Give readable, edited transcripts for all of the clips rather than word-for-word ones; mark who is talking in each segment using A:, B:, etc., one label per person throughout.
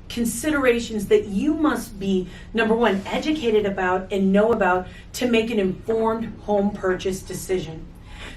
A: considerations that you must be, number one, educated about and know about to make an informed home purchase decision.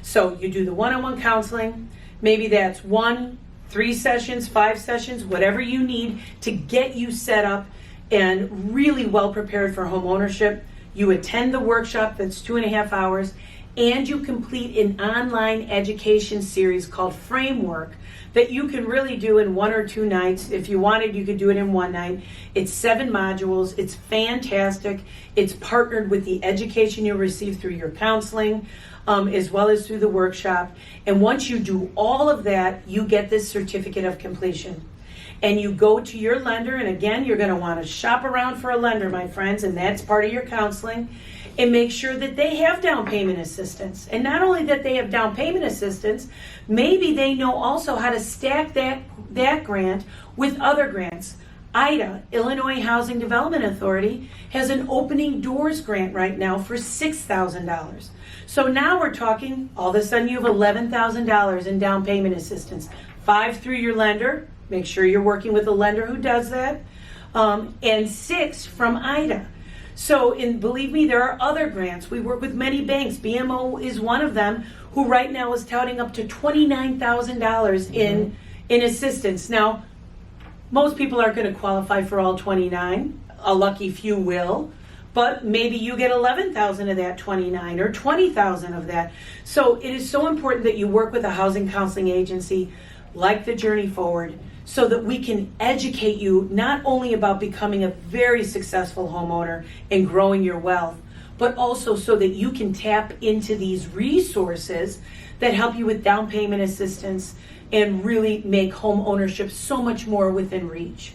A: So you do the one-on-one counseling, maybe that's 1, 3 sessions, 5 sessions, whatever you need to get you set up and really well prepared for home ownership. You attend the workshop that's 2.5 hours, and you complete an online education series called Framework that you can really do in 1 or 2 nights. If you wanted, you could do it in 1 night. It's 7 modules. It's fantastic. It's partnered with the education you'll receive through your counseling, as well as through the workshop. And once you do all of that, you get this certificate of completion. And you go to your lender, and again, you're going to want to shop around for a lender, my friends, and that's part of your counseling, and make sure that they have down payment assistance. And not only that they have down payment assistance, maybe they know also how to stack that grant with other grants. IDA, Illinois Housing Development Authority, has an opening doors grant right now for $6,000. So now we're talking, all of a sudden you have $11,000 in down payment assistance. 5 through your lender. Make sure you're working with a lender who does that. And 6 from IDA. So, believe me, there are other grants. We work with many banks. BMO is one of them, who right now is touting up to $29,000 in assistance. Now, most people aren't going to qualify for all 29. A lucky few will. But maybe you get 11,000 of that 29 or 20,000 of that. So it is so important that you work with a housing counseling agency like the Journey Forward, so that we can educate you not only about becoming a very successful homeowner and growing your wealth, but also so that you can tap into these resources that help you with down payment assistance and really make home ownership so much more within reach.